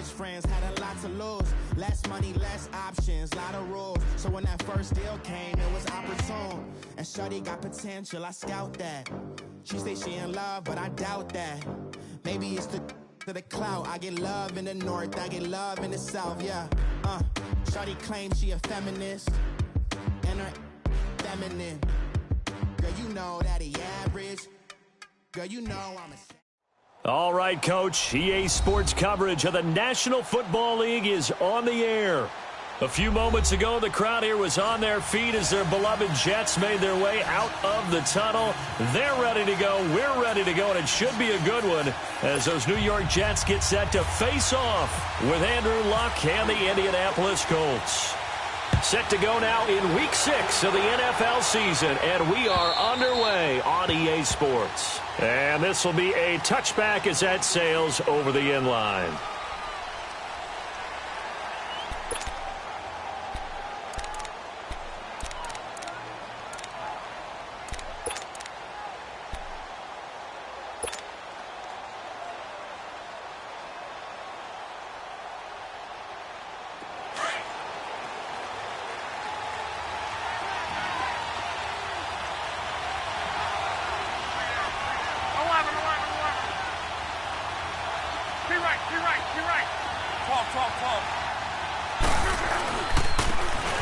Best friends had a lot to lose. Less money, less options, lot of rules. So when that first deal came, it was opportune. And shorty got potential, I scout that. She say she in love, but I doubt that. Maybe it's to the clout. I get love in the north, I get love in the south, yeah. Shorty claims she a feminist, and her feminine. Girl, you know that he average. Girl, you know I'm a... All right, Coach. EA Sports coverage of the National Football League is on the air. A few moments ago, the crowd here was on their feet as their beloved Jets made their way out of the tunnel. They're ready to go. We're ready to go, and it should be a good one as those New York Jets get set to face off with Andrew Luck and the Indianapolis Colts. Set to go now in Week 6 of the NFL season, and we are underway on EA Sports. And this will be a touchback as that sails over the end line.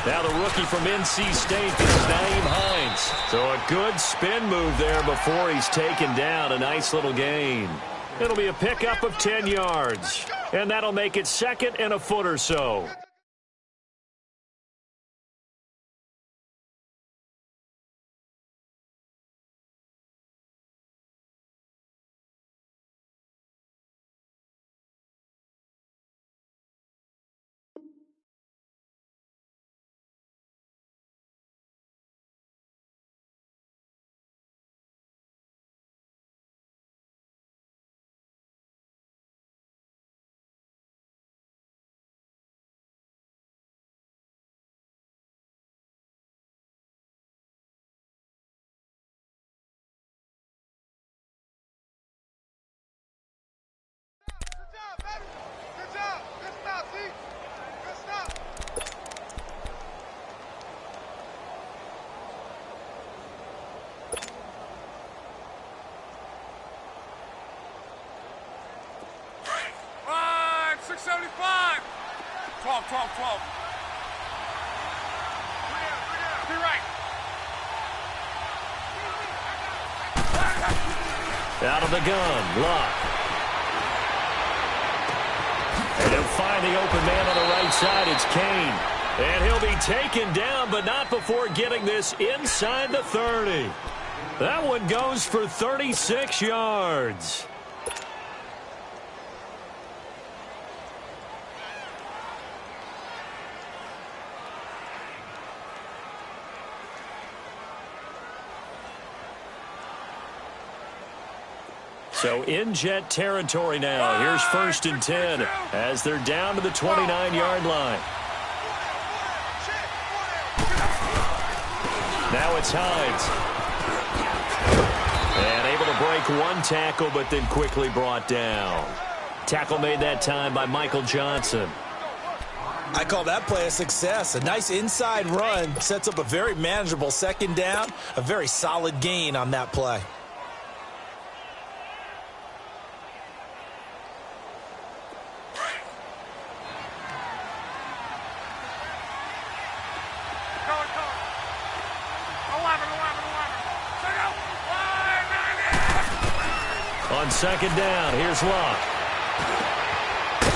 Now the rookie from NC State is Nyheim Hines. So a good spin move there before he's taken down. A nice little gain. It'll be a pickup of 10 yards. And that'll make it second and a foot or so. Out of the gun, Luck. And he'll find the open man on the right side. It's Kane. And he'll be taken down, but not before getting this inside the 30. That one goes for 36 yards. So in Jet territory now. Here's 1st and 10 as they're down to the 29-yard line. Now it's Hines. And able to break one tackle, but then quickly brought down. Tackle made that time by Michael Johnson. I call that play a success. A nice inside run sets up a very manageable second down. A very solid gain on that play. On second down, here's Luck.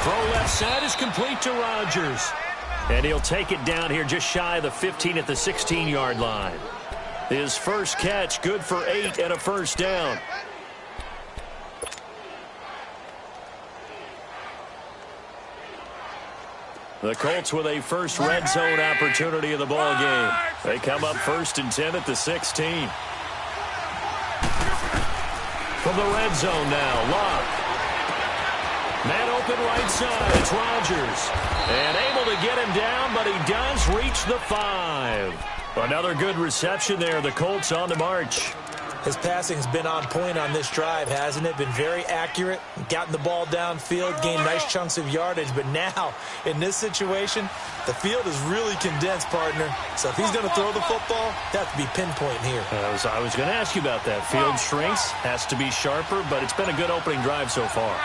Throw left side is complete to Rodgers. And he'll take it down here just shy of the 15 at the 16-yard line. His first catch, good for 8 and a first down. The Colts with a first red zone opportunity of the ball game. They come up 1st and 10 at the 16. From the red zone now, Luck. Man open right side, it's Rodgers. And able to get him down, but he does reach the 5. Another good reception there, the Colts on the march. His passing's been on point on this drive, hasn't it? Been very accurate, gotten the ball downfield, gained nice chunks of yardage. But now, in this situation, the field is really condensed, partner. So if he's going to throw the football, that has to be pinpoint here. I was going to ask you about that. Field shrinks, has to be sharper, but it's been a good opening drive so far.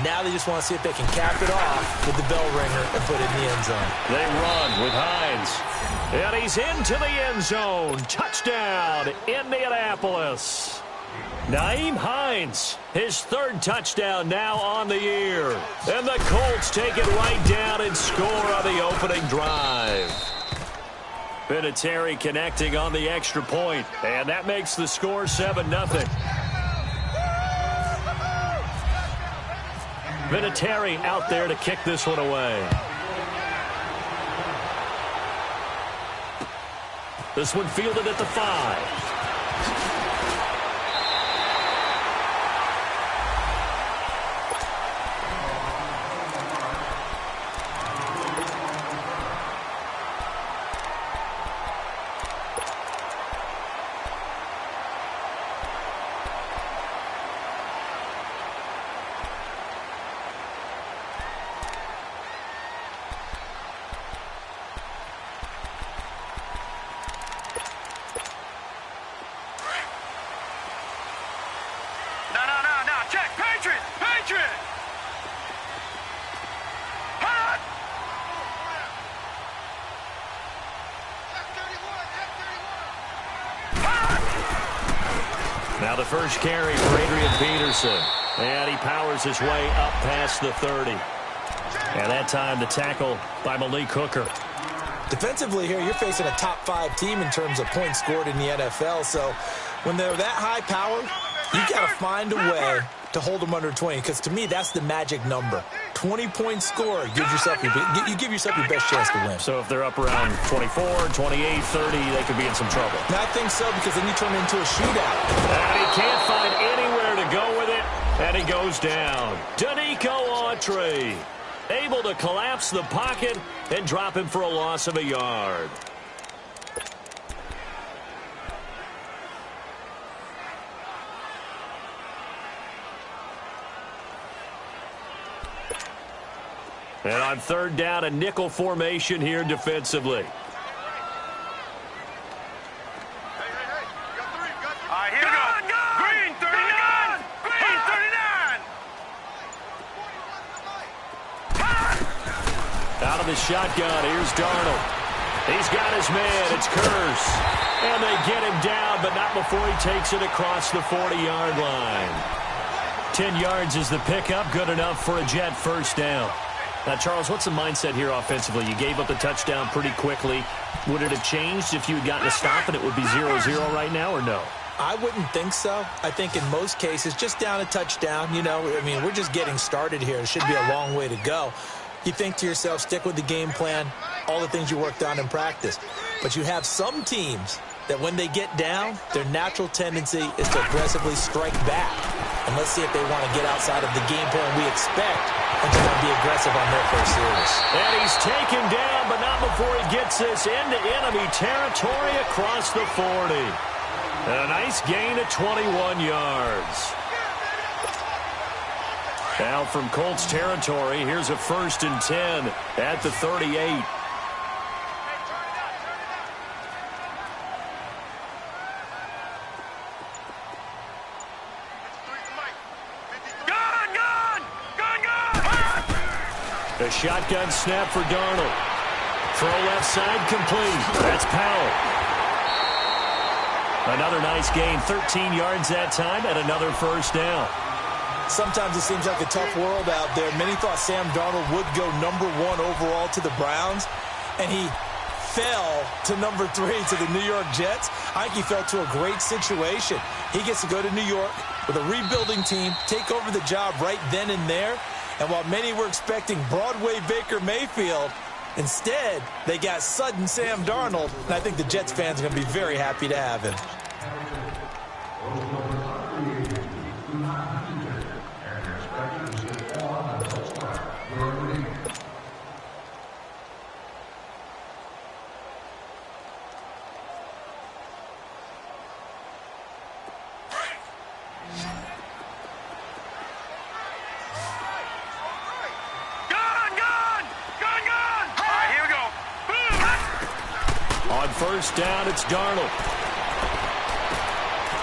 Now they just want to see if they can cap it off with the bell ringer and put it in the end zone. They run with Hines. And he's into the end zone. Touchdown, Indianapolis. Nyheim Hines, his third touchdown now on the year. And the Colts take it right down and score on the opening drive. Vinatieri connecting on the extra point, and that makes the score 7-0. Vinatieri out there to kick this one away. This one fielded at the 5. Now the first carry for Adrian Peterson. And he powers his way up past the 30. And that time the tackle by Malik Hooker. Defensively here, you're facing a top 5 team in terms of points scored in the NFL. So when they're that high powered, you got to find a way to hold them under 20. Because to me, that's the magic number. 20-point score gives yourself you give yourself your best chance to win. So if they're up around 24, 28, 30, they could be in some trouble. And I think so, because then you turn into a shootout. And he can't find anywhere to go with it, and he goes down. Danico Autry able to collapse the pocket and drop him for a loss of a yard. And on third down, a nickel formation here defensively. Out of the shotgun, here's Darnold. He's got his man, it's Curse. And they get him down, but not before he takes it across the 40-yard line. 10 yards is the pickup, good enough for a Jet first down. Now, Charles, what's the mindset here offensively? You gave up the touchdown pretty quickly. Would it have changed if you had gotten a stop and it would be 0-0 right now, or no? I wouldn't think so. I think in most cases, just down a touchdown, you know, I mean, we're just getting started here. It should be a long way to go. You think to yourself, stick with the game plan, all the things you worked on in practice. But you have some teams that when they get down, their natural tendency is to aggressively strike back. And let's see if they want to get outside of the game plan we expect and try to be aggressive on their first series. And he's taken down, but not before he gets this into enemy territory across the 40. And a nice gain of 21 yards. Now from Colts territory, here's a 1st and 10 at the 38. A shotgun snap for Darnold. Throw left side complete. That's Powell. Another nice gain, 13 yards that time, and another first down. Sometimes it seems like a tough world out there. Many thought Sam Darnold would go #1 overall to the Browns, and he fell to #3 to the New York Jets. I think he fell to a great situation. He gets to go to New York with a rebuilding team, take over the job right then and there. And while many were expecting Broadway Baker Mayfield, instead, they got sudden Sam Darnold. And I think the Jets fans are going to be very happy to have him. first down, it's Darnold.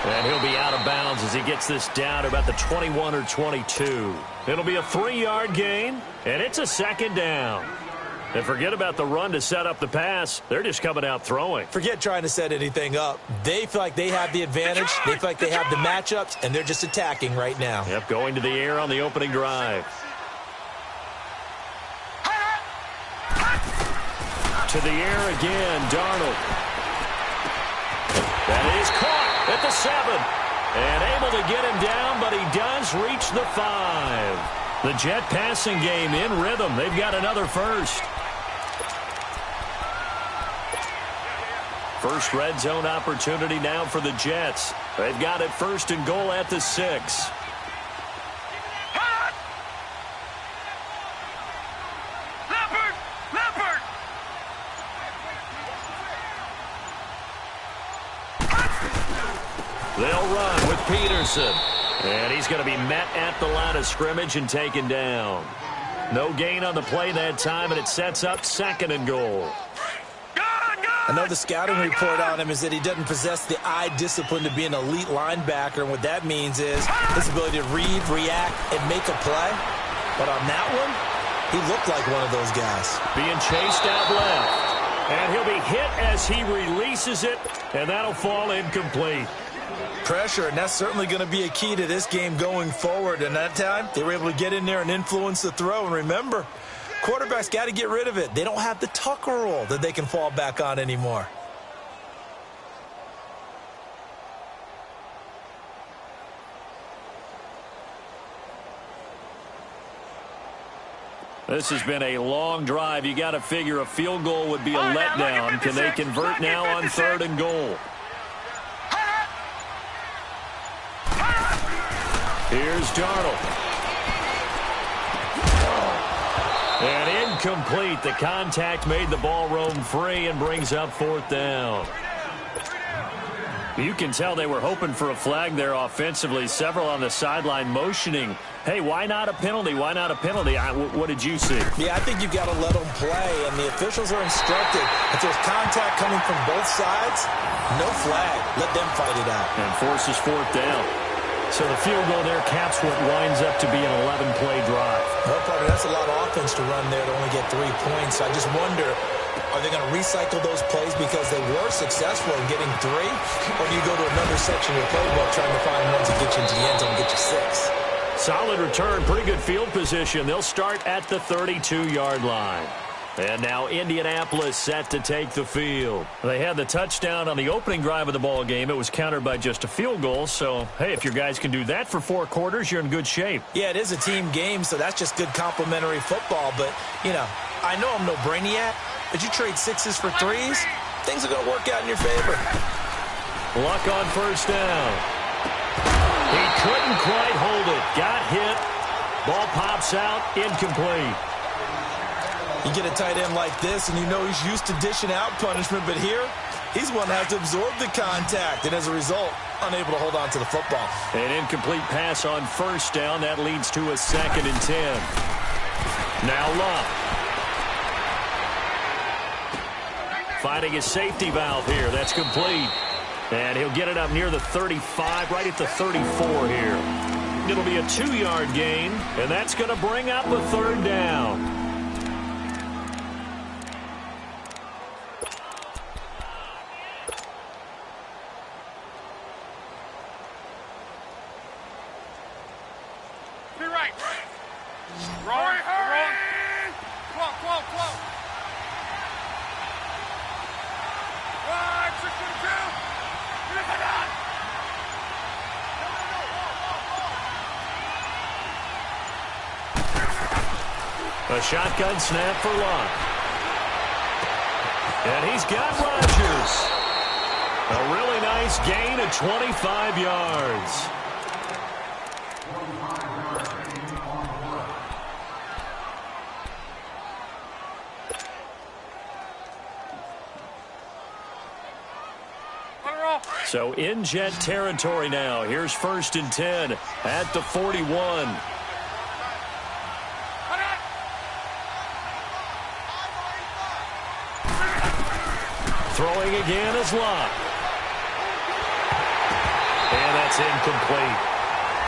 And he'll be out of bounds as he gets this down to about the 21 or 22. It'll be a 3-yard gain, and it's a second down. And forget about the run to set up the pass. They're just coming out throwing. Forget trying to set anything up. They feel like they have the advantage. They feel like they have the matchups, and they're just attacking right now. Yep, going to the air on the opening drive. To the air again, Darnold. That is caught at the 7. And able to get him down, but he does reach the 5. The Jet passing game in rhythm. They've got another first. First red zone opportunity now for the Jets. They've got it first and goal at the 6. They'll run with Peterson. And he's going to be met at the line of scrimmage and taken down. No gain on the play that time, and it sets up second and goal. I know the scouting report on him is that he doesn't possess the eye discipline to be an elite linebacker. And what that means is his ability to read, react, and make a play. But on that one, he looked like one of those guys. Being chased out left. And he'll be hit as he releases it, and that'll fall incomplete. Pressure, and that's certainly going to be a key to this game going forward. And that time, they were able to get in there and influence the throw. And remember, quarterbacks got to get rid of it. They don't have the Tucker rule that they can fall back on anymore. This has been a long drive. You got to figure a field goal would be a letdown. Can they convert now on third and goal? Here's Darnold. And incomplete. The contact made the ball roam free and brings up fourth down. You can tell they were hoping for a flag there offensively. Several on the sideline motioning. Hey, why not a penalty? Why not a penalty? What did you see? Yeah, I think you've got to let them play, and the officials are instructed. If there's contact coming from both sides, no flag. Let them fight it out. And forces fourth down. So the field goal there caps what winds up to be an 11-play drive. Well, partner, that's a lot of offense to run there to only get 3 points. I just wonder, are they going to recycle those plays because they were successful in getting 3? Or do you go to another section of your playbook trying to find ones that get you into the end zone and get you 6? Solid return, pretty good field position. They'll start at the 32-yard line. And now Indianapolis set to take the field. They had the touchdown on the opening drive of the ball game. It was countered by just a field goal. So, hey, if your guys can do that for 4 quarters, you're in good shape. Yeah, it is a team game, so that's just good complimentary football. But, you know, I know I'm no brainiac, but you trade 6s for 3s, things are going to work out in your favor. Luck on first down. He couldn't quite hold it. Got hit. Ball pops out. Incomplete. You get a tight end like this, and you know he's used to dishing out punishment, but here, he's one that has to absorb the contact, and as a result, unable to hold on to the football. An incomplete pass on first down. That leads to a 2nd and 10. Now Luck. Finding a safety valve here. That's complete. And he'll get it up near the 35, right at the 34 here. It'll be a 2-yard gain, and that's going to bring up a 3rd down. A shotgun snap for Luck. And he's got Rodgers. A really nice gain of 25 yards. So in Jet territory now. Here's 1st and 10 at the 41. Throwing again is Luck. And that's incomplete.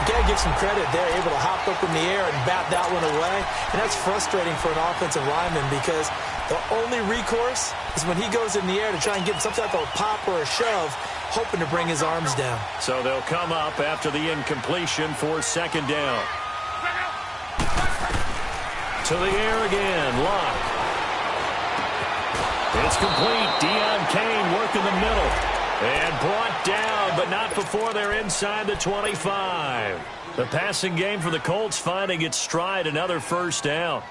You got to give some credit there, able to hop up in the air and bat that one away. And that's frustrating for an offensive lineman because the only recourse is when he goes in the air to try and get some type of pop or a shove, hoping to bring his arms down. So they'll come up after the incompletion for second down. To the air again, Luck. It's complete. Deion Kane working the middle. And brought down, but not before they're inside the 25. The passing game for the Colts finding its stride, another first down.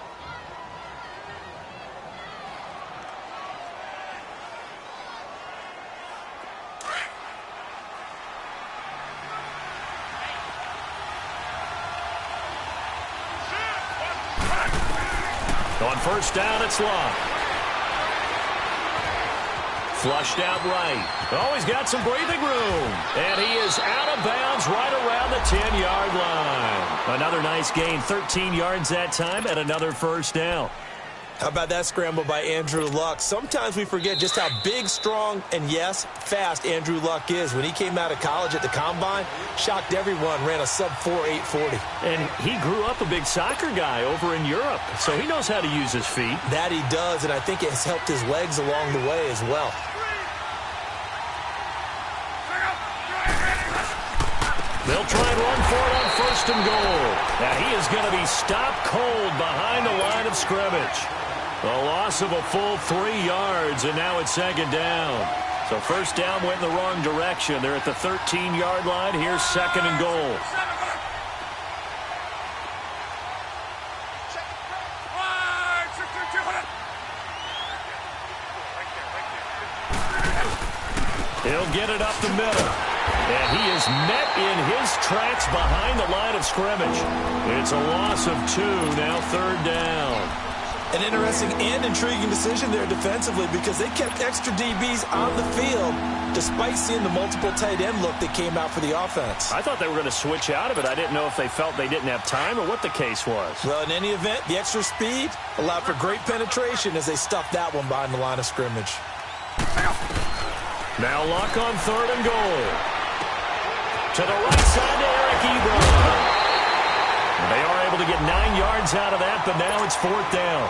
On first down, it's Luck. Flushed out right. Oh, he's got some breathing room. And he is out of bounds right around the 10-yard line. Another nice gain, 13 yards that time, and another first down. How about that scramble by Andrew Luck? Sometimes we forget just how big, strong, and, yes, fast Andrew Luck is. When he came out of college at the Combine, shocked everyone, ran a sub-4 840. And he grew up a big soccer guy over in Europe, so he knows how to use his feet. That he does, and I think it has helped his legs along the way as well. They'll try and run for it on first and goal. Now he is going to be stopped cold behind the line of scrimmage. A loss of a full 3 yards, and now it's second down. So first down went in the wrong direction. They're at the 13-yard line. Here's second and goal. He'll get it up the middle. And he is met in his tracks behind the line of scrimmage. It's a loss of 2, now third down. An interesting and intriguing decision there defensively because they kept extra DBs on the field despite seeing the multiple tight end look that came out for the offense. I thought they were going to switch out of it. I didn't know if they felt they didn't have time or what the case was. Well, in any event, the extra speed allowed for great penetration as they stuffed that one behind the line of scrimmage. Now Luck on third and goal. To the right side to Eric Ebron. They are able to get 9 yards out of that, but now it's fourth down.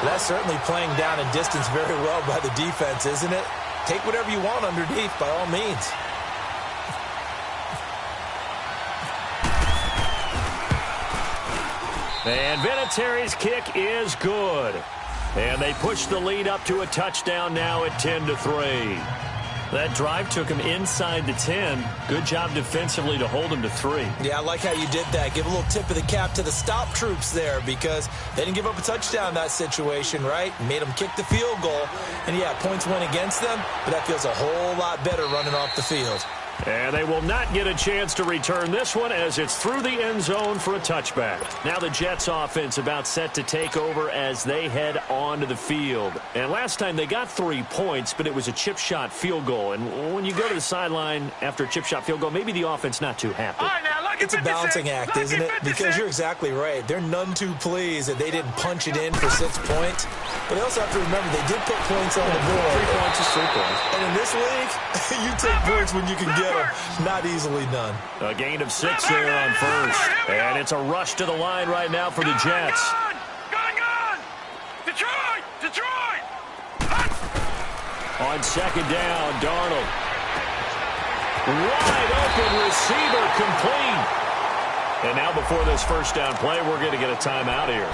That's certainly playing down and distance very well by the defense, isn't it? Take whatever you want underneath, by all means. And Vinatieri's kick is good. And they push the lead up to a touchdown now at 10-3. That drive took him inside the 10. Good job defensively to hold him to 3. Yeah, I like how you did that. Give a little tip of the cap to the stop troops there because they didn't give up a touchdown in that situation, right? Made them kick the field goal. And, yeah, points went against them, but that feels a whole lot better running off the field. And they will not get a chance to return this one as it's through the end zone for a touchback. Now the Jets offense about set to take over as they head onto the field. And last time they got 3 points, but it was a chip shot field goal. And when you go to the sideline after a chip shot field goal, maybe the offense not too happy. It's a balancing act, isn't it? Because you're exactly right. They're none too pleased that they didn't punch it in for 6 points. But they also have to remember they did put points on the board. 3 points is 3 points. And in this league, you take points when you can get them. Not easily done. A gain of 6 there on first. And it's a rush to the line right now for the Jets. Gone! Detroit! On second down, Darnold. Wide open receiver complete. And now before this first down play, we're going to get a timeout here,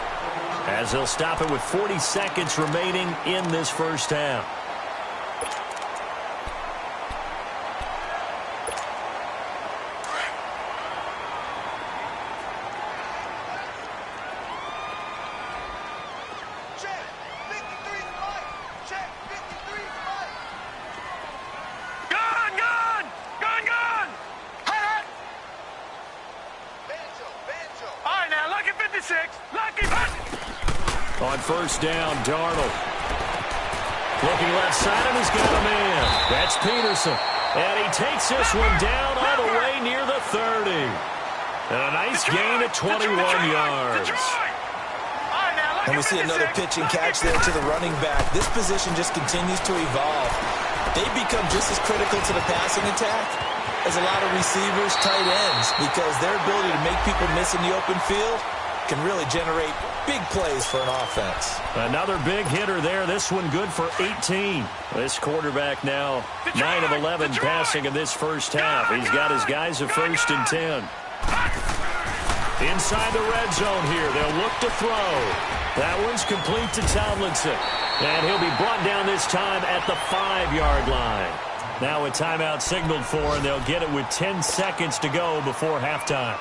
as they'll stop it with 40 seconds remaining in this first half. On first down, Darnold. Looking left side, and he's got a man. That's Peterson. And he takes this one down all the way near the 30. And a nice gain of 21 yards. And we see another pitch and catch there to the running back. This position just continues to evolve. They become just as critical to the passing attack as a lot of receivers, tight ends, because their ability to make people miss in the open field can really generate big plays for an offense. Another big hitter there. This one good for 18. This quarterback now 9 of 11 passing in this first half. He's got his guys at 1st and 10. Inside the red zone here. They'll look to throw. That one's complete to Tomlinson. And he'll be brought down this time at the 5-yard line. Now a timeout signaled for, and they'll get it with 10 seconds to go before halftime.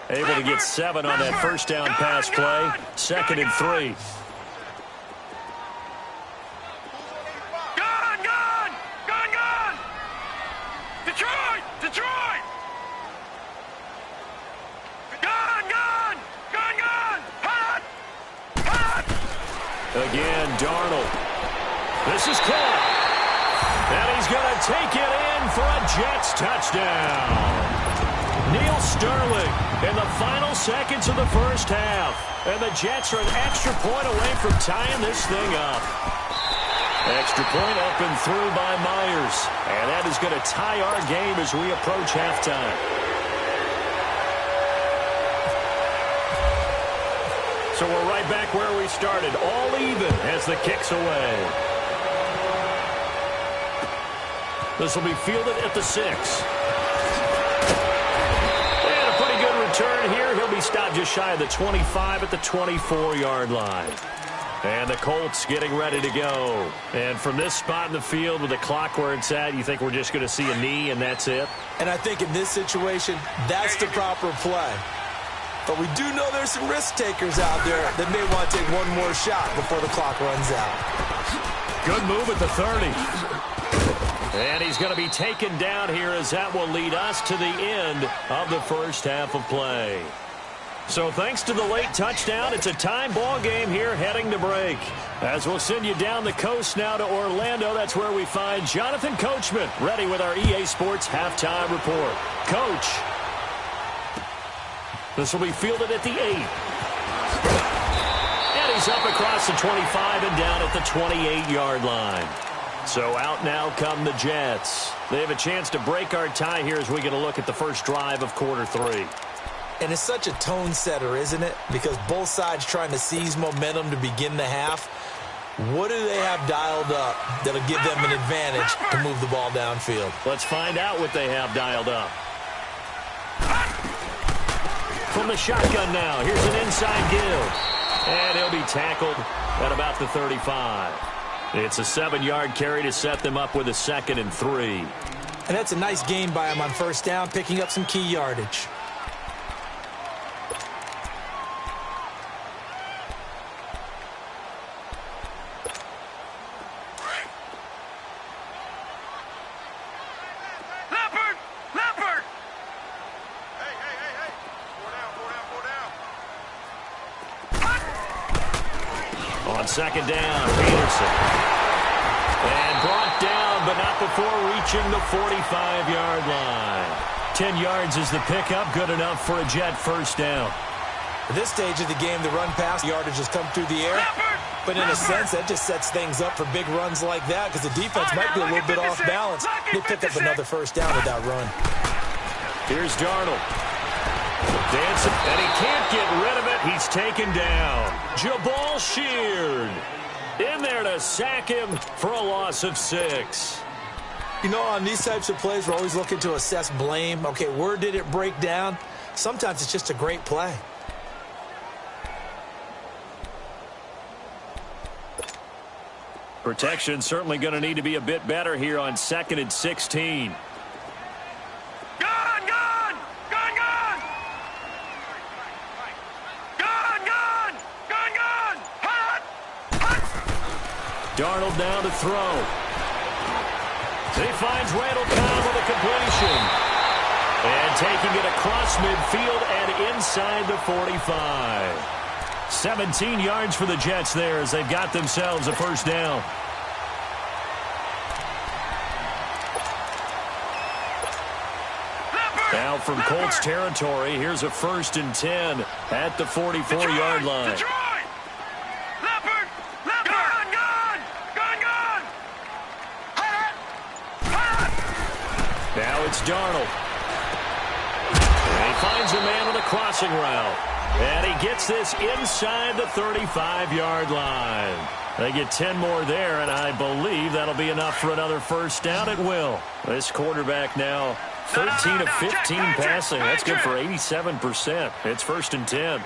Able to get 7 on that first down pass play. 2nd and 3. Detroit! Again, Darnold. This is caught. And he's going to take it in for a Jets touchdown. Neil Sterling in the final seconds of the first half. And the Jets are an extra point away from tying this thing up. Extra point up and through by Myers. And that is going to tie our game as we approach halftime. So we're right back where we started. All even as the kick's away. This will be fielded at the 6. And a pretty good return here. He'll be stopped just shy of the 25 at the 24-yard line. And the Colts getting ready to go. And from this spot in the field with the clock where it's at, you think we're just going to see a knee and that's it? And I think in this situation, that's the proper play. But we do know there's some risk takers out there that may want to take one more shot before the clock runs out. Good move at the 30. And he's going to be taken down here as that will lead us to the end of the first half of play. So thanks to the late touchdown, it's a time ball game here heading to break. As we'll send you down the coast now to Orlando, that's where we find Jonathan Coachman ready with our EA Sports halftime report. Coach. This will be fielded at the 8. And he's up across the 25 and down at the 28-yard line. So out now come the Jets. They have a chance to break our tie here as we get a look at the first drive of quarter 3. And it's such a tone setter, isn't it? Because both sides trying to seize momentum to begin the half. What do they have dialed up that'll give them an advantage to move the ball downfield? Let's find out what they have dialed up. From the shotgun now, here's an inside give. And he'll be tackled at about the 35. It's a 7-yard carry to set them up with a 2nd and 3. And that's a nice gain by him on first down, picking up some key yardage. Second down, Peterson. And brought down, but not before reaching the 45-yard line. 10 yards is the pickup, good enough for a Jet first down. At this stage of the game, the run-pass yardage has come through the air. But in a sense, that just sets things up for big runs like that because the defense might be a little bit off balance. They pick up another first down with that run. Here's Darnold. Dancing, and he can't get rid of it. He's taken down. Jabal Sheard in there to sack him for a loss of 6. You know, on these types of plays, we're always looking to assess blame. Okay, where did it break down? Sometimes it's just a great play. Protection certainly going to need to be a bit better here on 2nd and 16. Darnold now to throw. He finds Randall Cobb with a completion. And taking it across midfield and inside the 45. 17 yards for the Jets there as they've got themselves a first down. Now from Colts territory, here's a 1st and 10 at the 44-yard line. Detroit! Leopard! Leopard! Gun! Gun! Gun! Hot! Hot! Now it's Darnold. And he finds a man on a crossing route. And he gets this inside the 35-yard line. They get 10 more there, and I believe that'll be enough for another 1st down. It will. This quarterback now 13 of 15 passing. That's good for 87%. It's 1st and 10. All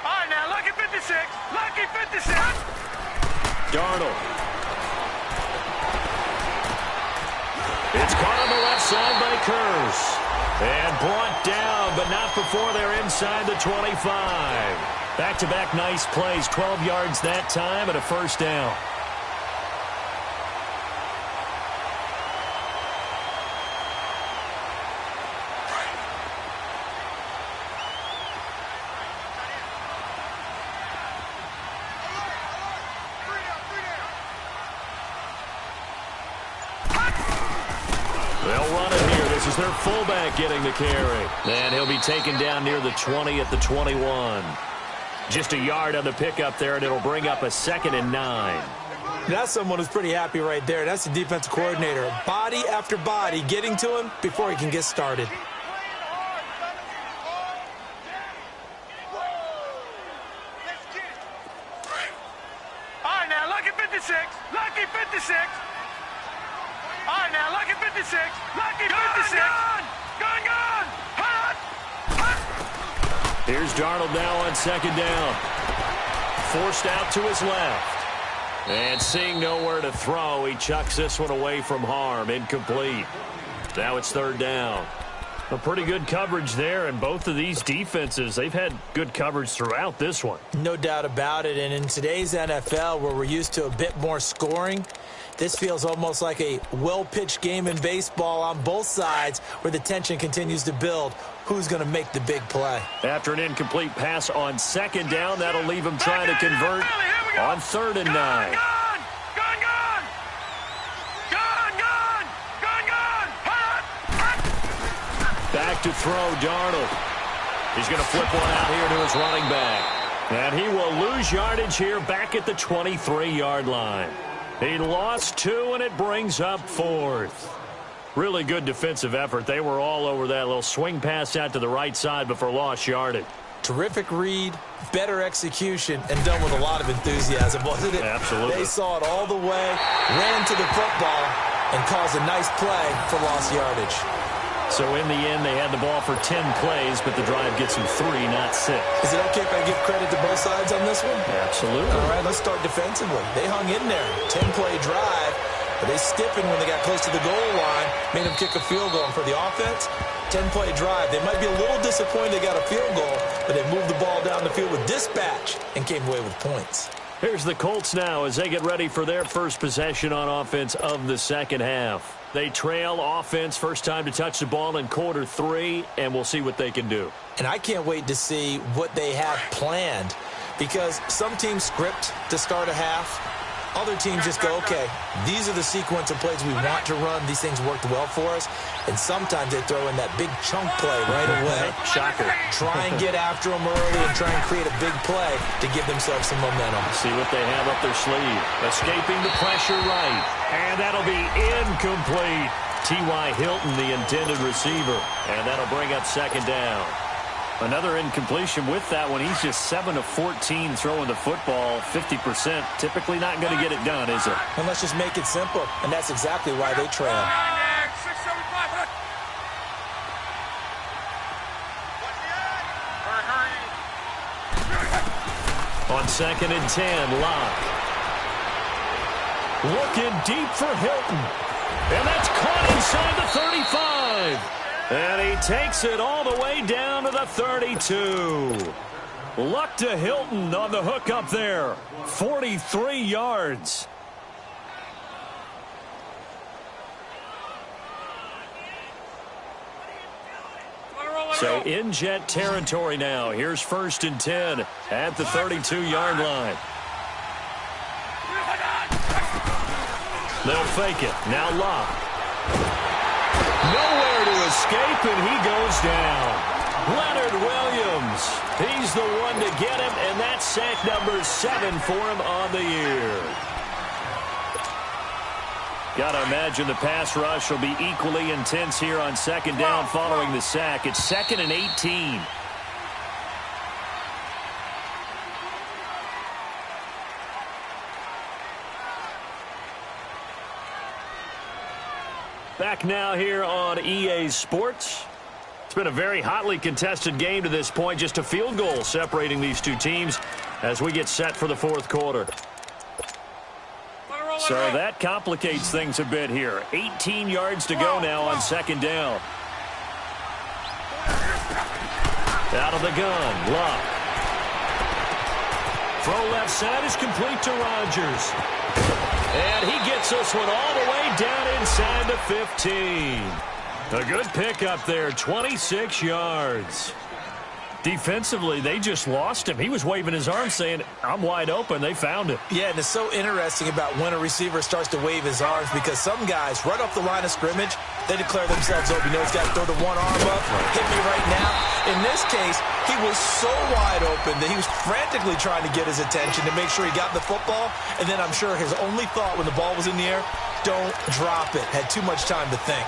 right, now, lucky 56. Lucky 56. Darnold. It's caught on the left side by Kurz. And brought down, but not before they're inside the 25. Back-to-back nice plays, 12 yards that time, and a 1st down. They'll run it here. This is their fullback getting the carry. And he'll be taken down near the 20 at the 21. Just a yard on the pickup there, and it'll bring up a 2nd and 9. That's someone who's pretty happy right there. That's the defensive coordinator. Body after body getting to him before he can get started. All right, now, lucky 56. Lucky 56. All right, now, lucky 56. Lucky 56. Gun! Gun! Gun! Hot! Hot! Here's Darnold now on 2nd down. Forced out to his left. And seeing nowhere to throw, he chucks this one away from harm. Incomplete. Now it's 3rd down. A pretty good coverage there, and both of these defenses, they've had good coverage throughout this one. No doubt about it. And in today's NFL, where we're used to a bit more scoring, this feels almost like a well-pitched game in baseball on both sides where the tension continues to build. Who's going to make the big play? After an incomplete pass on 2nd down, that'll leave him trying to convert on 3rd and 9. Gun! Gun! Gun! Gun! Gun! Gun! Gun! Hot! Hot! Back to throw, Darnold. He's going to flip one out here to his running back. And he will lose yardage here back at the 23-yard line. He lost 2, and it brings up 4th. Really good defensive effort. They were all over that little swing pass out to the right side before lost yardage. Terrific read, better execution, and done with a lot of enthusiasm, wasn't it? Absolutely. They saw it all the way, ran to the football, and caused a nice play for lost yardage. So in the end, they had the ball for 10 plays, but the drive gets them 3, not 6. Is it okay if I give credit to both sides on this one? Absolutely. All right, let's start defensively. They hung in there. 10-play drive, but they stiffened when they got close to the goal line, made them kick a field goal. And for the offense, 10-play drive. They might be a little disappointed they got a field goal, but they moved the ball down the field with dispatch and came away with points. Here's the Colts now as they get ready for their first possession on offense of the 2nd half. They trail offense, first time to touch the ball in quarter 3, and we'll see what they can do. And I can't wait to see what they have planned, because some teams script to start a half. Other teams just go, okay, these are the sequence of plays we want to run. These things worked well for us. And sometimes they throw in that big chunk play right away. Shocker. Try and get after them early and try and create a big play to give themselves some momentum. See what they have up their sleeve. Escaping the pressure right. And that'll be incomplete. T.Y. Hilton, the intended receiver. And that'll bring up 2nd down. Another incompletion with that one. He's just 7 of 14 throwing the football, 50%. Typically not going to get it done, is it? And let's just make it simple. And that's exactly why they trail. On 2nd and 10, Locke. Looking deep for Hilton. And that's caught inside the 35. And he takes it all the way down to the 32. Luck to Hilton on the hook up there. 43 yards. So in Jet territory now. Here's 1st and 10 at the 32-yard line. They'll fake it. Now Locke. Nowhere to escape, and he goes down. Leonard Williams, he's the one to get him, and that's sack number 7 for him on the year. Got to imagine the pass rush will be equally intense here on second down following the sack. It's 2nd and 18. Back now here on EA Sports. It's been a very hotly contested game to this point. Just a field goal separating these two teams as we get set for the fourth quarter. So that complicates things a bit here. 18 yards to go now on second down. Out of the gun, Luck. Throw left side is complete to Rodgers. And he gets this one all the way down inside the 15. A good pickup there, 26 yards. Defensively, they just lost him. He was waving his arms saying, I'm wide open. They found it. Yeah, and it's so interesting about when a receiver starts to wave his arms because some guys, right off the line of scrimmage, they declare themselves open. You know, he's got to throw the one arm up, hit me right now. In this case, he was so wide open that he was frantically trying to get his attention to make sure he got the football. And then I'm sure his only thought when the ball was in the air, don't drop it. Had too much time to think.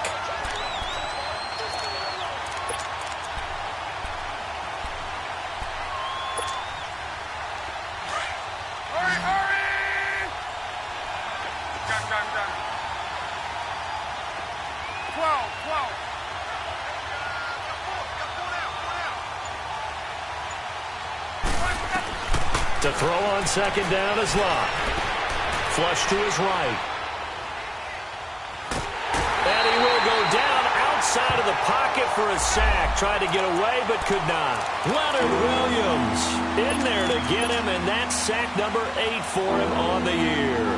To throw on second down is Locke. Flush to his right. And he will go down outside of the pocket for a sack. Tried to get away but could not. Leonard Williams in there to get him, and that's sack number 8 for him on the year.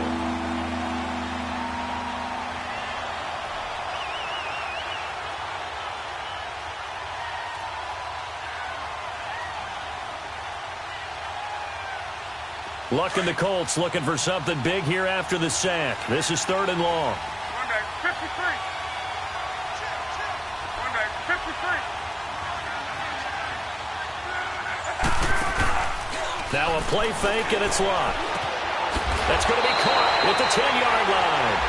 Luck and the Colts looking for something big here after the sack. This is 3rd and long. One back, 53. One back, 53. Now a play fake, and it's Luck. That's going to be caught at the 10-yard line.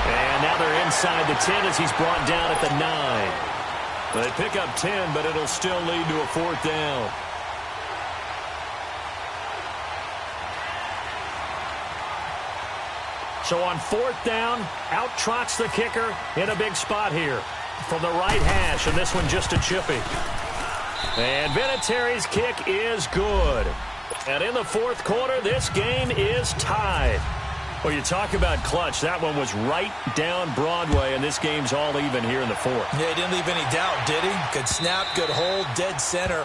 And now they're inside the 10 as he's brought down at the 9. They pick up 10, but it'll still lead to a 4th down. So on 4th down, out trots the kicker in a big spot here from the right hash, and this one just a chippy. And Vinatieri's kick is good. And in the fourth quarter, this game is tied. Well, you talk about clutch. That one was right down Broadway, and this game's all even here in the fourth. Yeah, he didn't leave any doubt, did he? Good snap, good hold, dead center.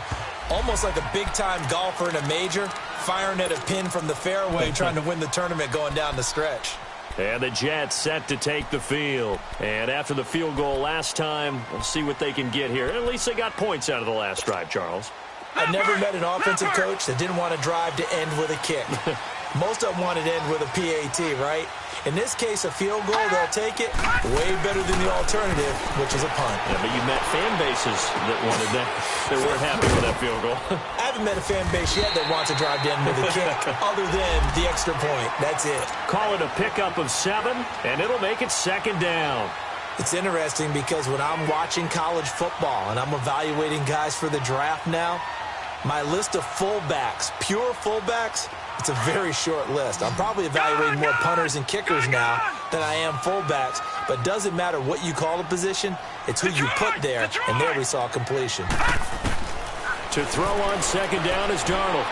Almost like a big-time golfer in a major, firing at a pin from the fairway, trying to win the tournament going down the stretch. And the Jets set to take the field. And after the field goal last time, we'll see what they can get here. At least they got points out of the last drive, Charles. I never met an offensive coach that didn't want to drive to end with a kick. Most of them wanted to end with a PAT, right? In this case, a field goal, they'll take it way better than the alternative, which is a punt. Yeah, but you met fan bases that wanted that. They weren't happy with that field goal. I haven't met a fan base yet that wants to drive to end with a kick other than the extra point. That's it. Call it a pickup of 7, and it'll make it 2nd down. It's interesting because when I'm watching college football and I'm evaluating guys for the draft now, my list of fullbacks, pure fullbacks, it's a very short list. I'm probably evaluating more punters and kickers now than I am fullbacks, but doesn't matter what you call a position, it's who you put there, and there we saw completion. To throw on 2nd down is Darnold.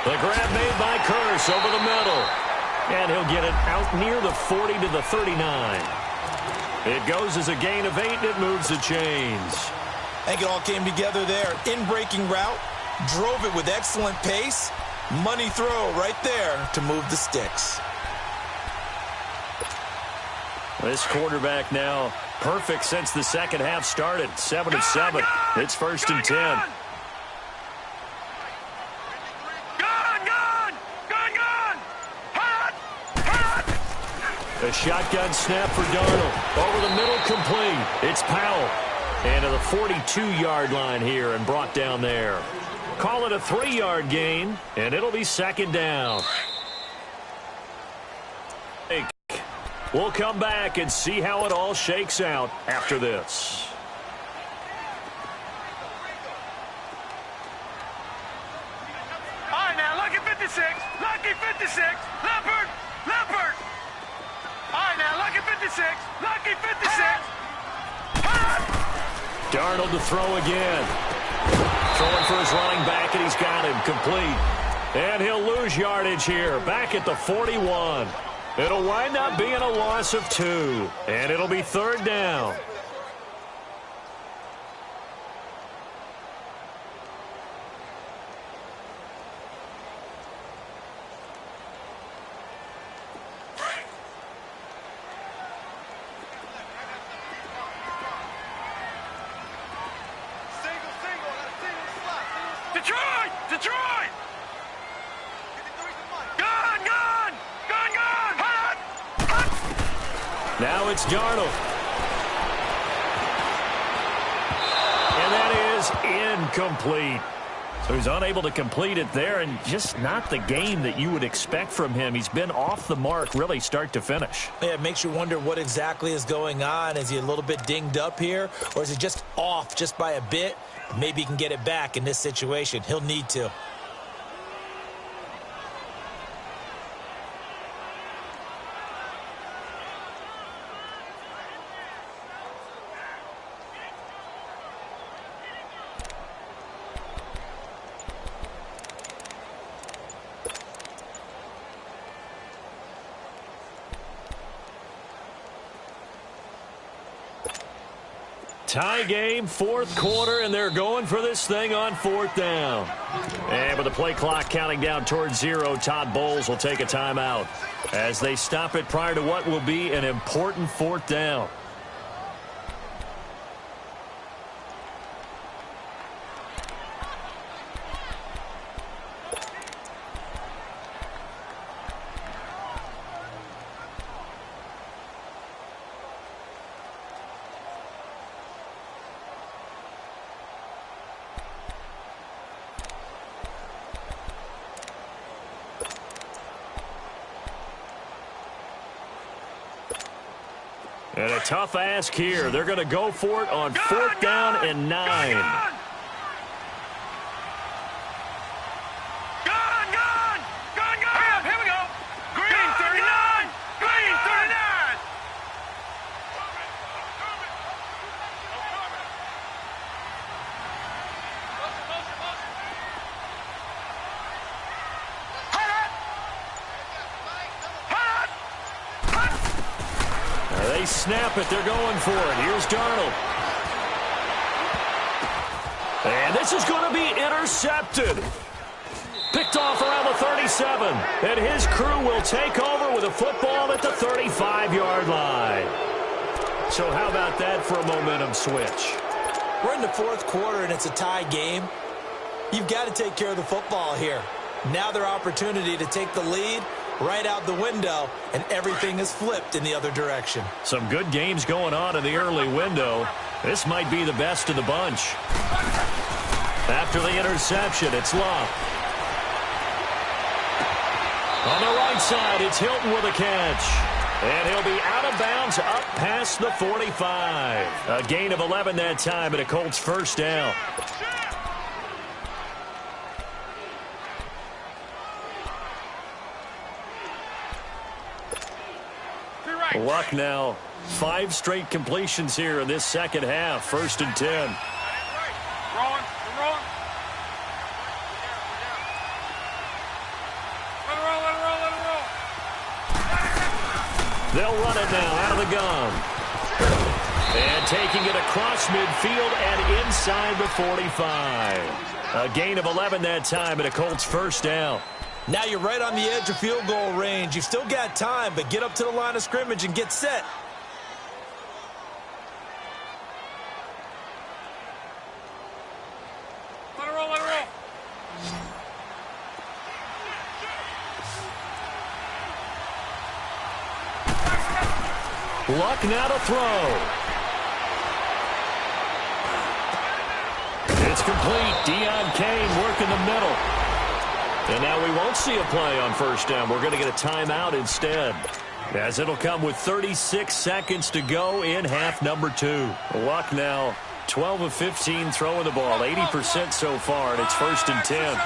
The grab made by Curse over the middle, and he'll get it out near the 40 to the 39. It goes as a gain of 8, and it moves the chains. I think it all came together there. In-breaking route, drove it with excellent pace. Money throw right there to move the sticks. This quarterback now perfect since the second half started. 7 of 7. It's 1st and 10. The shotgun snap for Darnold. Over the middle, complete. It's Powell. And to the 42-yard line here and brought down there. Call it a 3-yard gain, and it'll be second down. We'll come back and see how it all shakes out after this. All right, now, lucky 56. Lucky 56. Leopard. Leopard. All right, now, lucky 56. Lucky 56. Darnold to throw again. Throwing for his running back, and he's got him complete. And he'll lose yardage here, back at the 41. It'll wind up being a loss of 2, and it'll be third down. Detroit! Detroit! Gone! Gone! Gone! Gone! Hot! Hot! Now it's Darnold. And that is incomplete. So he's unable to complete it there, and just not the game that you would expect from him. He's been off the mark really start to finish. Yeah, it makes you wonder what exactly is going on. Is he a little bit dinged up here, or is he just off just by a bit? Maybe he can get it back in this situation. He'll need to. Tie game, fourth quarter, and they're going for this thing on fourth down. And with the play clock counting down towards 0, Todd Bowles will take a timeout as they stop it prior to what will be an important fourth down. And a tough ask here. They're going to go for it on fourth down and 9. Gone! Gone! Gone! Gone! Gone! Here we go! Green 39! Green 39! They snap it. They're going for it. Here's Darnold. And this is going to be intercepted. Picked off around the 37. And his crew will take over with a football at the 35-yard line. So how about that for a momentum switch? We're in the fourth quarter, and it's a tie game. You've got to take care of the football here. Now their opportunity to take the lead right out the window, and everything is flipped in the other direction. Some good games going on in the early window. This might be the best of the bunch. After the interception, it's Love. On the right side, it's Hilton with a catch. And he'll be out of bounds up past the 45. A gain of 11 that time, and a Colts first down. Luck now. 5 straight completions here in this second half. First and 10. Rolling. We're rolling. Let it roll, let it roll, let it roll. They'll run it now out of the gun. And taking it across midfield and inside the 45. A gain of 11 that time, and a Colts first down. Now you're right on the edge of field goal range. You've still got time, but get up to the line of scrimmage and get set. Let it roll, let it roll. Luck now to throw. It's complete. Deion Kane working the middle. And now we won't see a play on first down. We're going to get a timeout instead, as it'll come with 36 seconds to go in half number 2. Luck now 12 of 15 throwing the ball, 80% so far, and it's 1st and 10.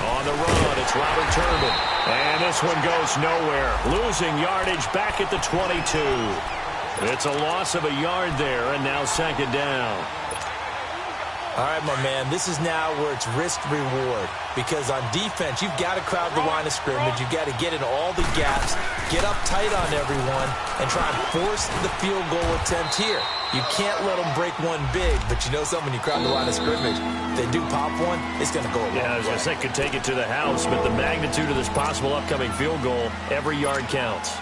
On the run, it's Robert Turbin. And this one goes nowhere. Losing yardage back at the 22. It's a loss of a yard there, and now 2nd down. All right, my man, this is now where it's risk-reward. Because on defense, you've got to crowd the line of scrimmage. You've got to get in all the gaps, get up tight on everyone, and try and force the field goal attempt here. You can't let them break one big, but you know something, when you crowd the line of scrimmage, if they do pop one, it's going to go a long way. Yeah, I was going to say, could take it to the house, but the magnitude of this possible upcoming field goal, every yard counts.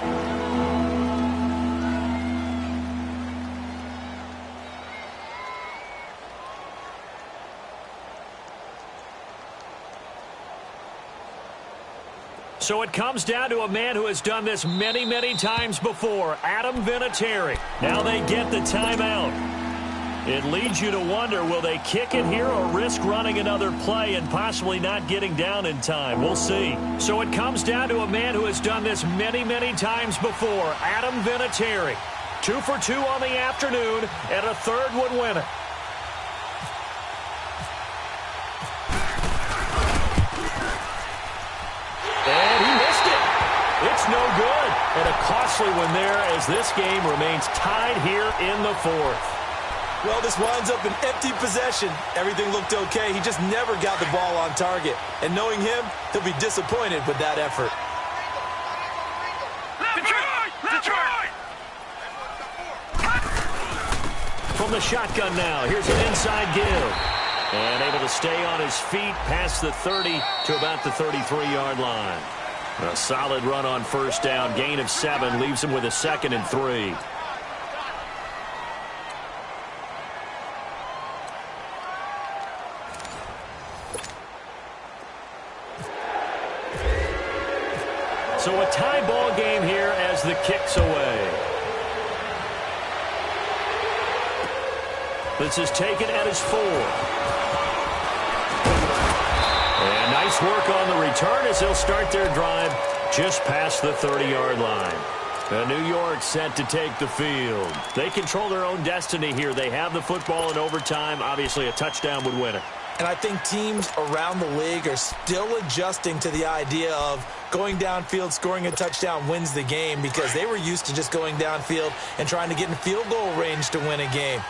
So it comes down to a man who has done this many, many times before, Adam Vinatieri. Now they get the timeout. It leads you to wonder, will they kick it here or risk running another play and possibly not getting down in time? We'll see. So it comes down to a man who has done this many, many times before, Adam Vinatieri. 2 for 2 on the afternoon, and a third would win it. And he missed it. It's no good. And a costly one there as this game remains tied here in the 4th. Well, this winds up an empty possession. Everything looked okay. He just never got the ball on target. And knowing him, he'll be disappointed with that effort. Detroit! From the shotgun now, here's an inside give. And able to stay on his feet past the 30 to about the 33-yard line. A solid run on first down. Gain of 7 leaves him with a 2nd and 3. So a tie ball game here as the kick's away. This is taken at his 4. And nice work on the return as they'll start their drive just past the 30-yard line. New York set to take the field. They control their own destiny here. They have the football in overtime. Obviously, a touchdown would win it. And I think teams around the league are still adjusting to the idea of going downfield, scoring a touchdown wins the game, because they were used to just going downfield and trying to get in field goal range to win a game.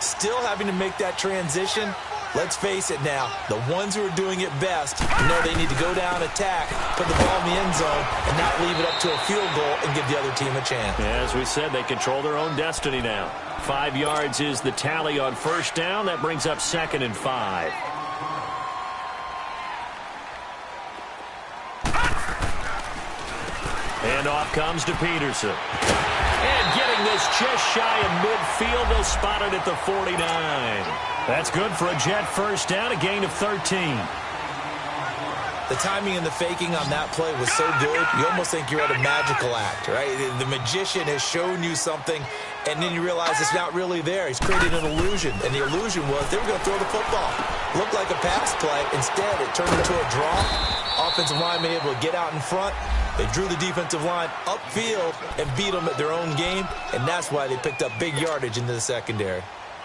Still having to make that transition. Let's face it now, the ones who are doing it best know they need to go down, attack, put the ball in the end zone, and not leave it up to a field goal and give the other team a chance. Yeah, as we said, they control their own destiny now. 5 yards is the tally on first down. That brings up 2nd and 5. And off comes to Peterson. And getting this just shy of midfield, they'll spot it at the 49. That's good for a Jet first down, a gain of 13. The timing and the faking on that play was so good, you almost think you're at a magical act, right? The magician has shown you something, and then you realize it's not really there. He's created an illusion, and the illusion was they were going to throw the football. Looked like a pass play. Instead, it turned into a draw. Offensive lineman able to get out in front. They drew the defensive line upfield and beat them at their own game, and that's why they picked up big yardage into the secondary.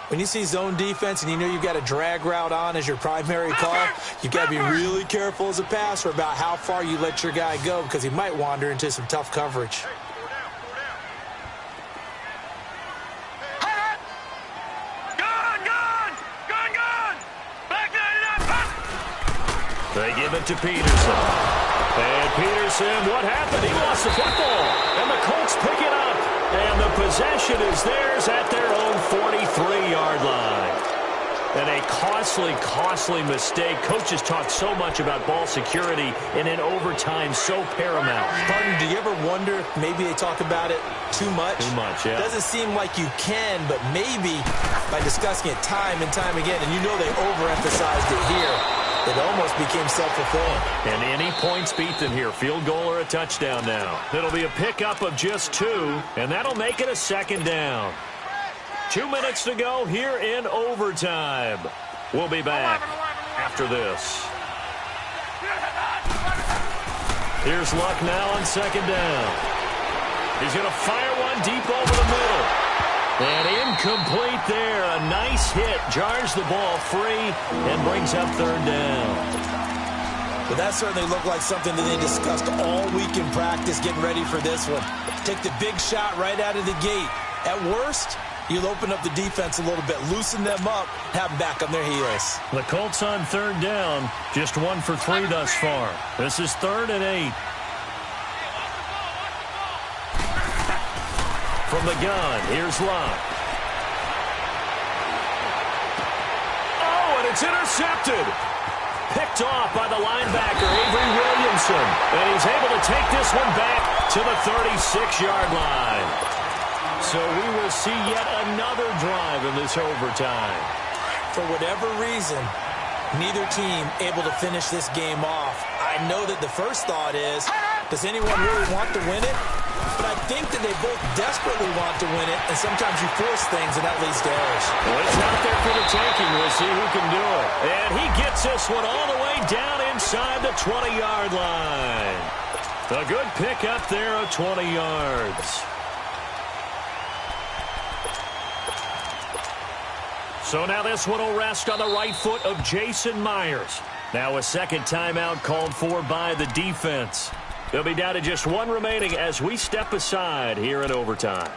When you see zone defense and you know you've got a drag route on as your primary call, you've got to be really careful as a passer about how far you let your guy go, because he might wander into some tough coverage. They give it to Peterson. And Peterson, what happened? He lost the football. And the Colts pick it up. And the possession is theirs at their own 43-yard line. And a costly mistake. Coaches talk so much about ball security, and in overtime, so paramount. Pardon, do you ever wonder if maybe they talk about it too much? Too much, yeah. Doesn't seem like you can, but maybe by discussing it time and time again, and you know they overemphasized it here, It almost became self-fulfilling. And any points beat them here, field goal or a touchdown now. It'll be a pickup of just 2, and that'll make it a second down. 2 minutes to go here in overtime. We'll be back after this. Here's Luck now on second down. He's going to fire one deep over the middle. And incomplete there. A nice hit. Jars the ball free and brings up third down. But that certainly looked like something that they discussed all week in practice getting ready for this one. Take the big shot right out of the gate. At worst, you'll open up the defense a little bit, loosen them up, have them back on their heels. The Colts on third down, just 1 for 3 thus far. This is 3rd and 8. From the gun, here's Locke. Oh, and it's intercepted. Picked off by the linebacker, Avery Williamson. And he's able to take this one back to the 36-yard line. So we will see yet another drive in this overtime. For whatever reason, neither team able to finish this game off. I know that the first thought is, does anyone really want to win it? But I think that they both desperately want to win it, and sometimes you force things, and that leads to errors. Well, it's out there for the taking. We'll see who can do it. And he gets this one all the way down inside the 20-yard line. A good pick up there of 20 yards. So now this one will rest on the right foot of Jason Myers. Now a second timeout called for by the defense. They'll be down to just 1 remaining as we step aside here in overtime.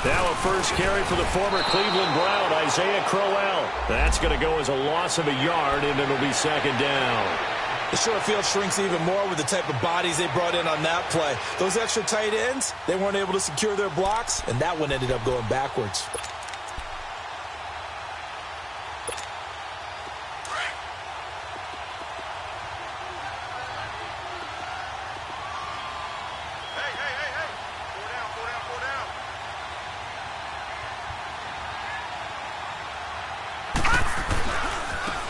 Now a first carry for the former Cleveland Brown, Isaiah Crowell. That's going to go as a loss of a yard, and it'll be second down. The short field shrinks even more with the type of bodies they brought in on that play. Those extra tight ends, they weren't able to secure their blocks, and that one ended up going backwards.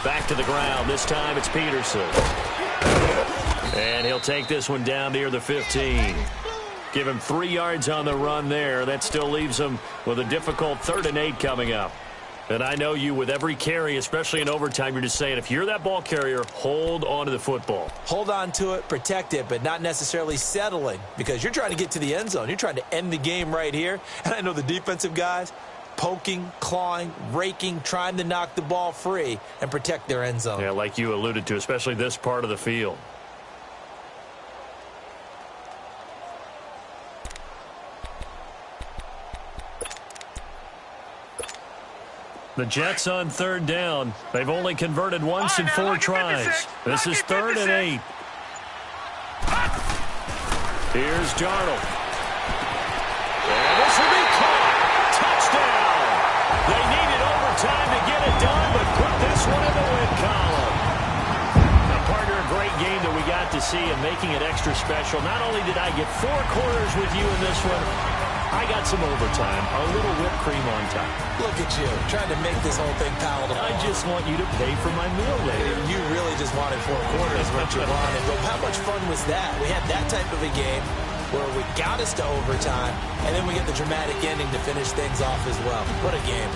Back to the ground. This time it's Peterson. And he'll take this one down near the 15. Give him 3 yards on the run there. That still leaves him with a difficult 3rd and 8 coming up. And I know you, with every carry, especially in overtime, you're just saying, if you're that ball carrier, hold on to the football. Hold on to it, protect it, but not necessarily settling, because you're trying to get to the end zone. You're trying to end the game right here. And I know the defensive guys, poking, clawing, raking, trying to knock the ball free and protect their end zone. Yeah, like you alluded to, especially this part of the field. The Jets on third down. They've only converted once in 4 tries. This is 3rd and 8. Here's Darnold. And this will be caught. Touchdown. They needed overtime to get it done, but put this one in the win column. Now, partner, a great game that we got to see and making it extra special. Not only did I get 4 quarters with you in this one, I got some overtime, a little whipped cream on top. Look at you, trying to make this whole thing palatable. I just want you to pay for my meal later. You really just wanted 4 quarters, what you wanted. But how much fun was that? We had that type of a game where we got us to overtime, and then we get the dramatic ending to finish things off as well. What a game.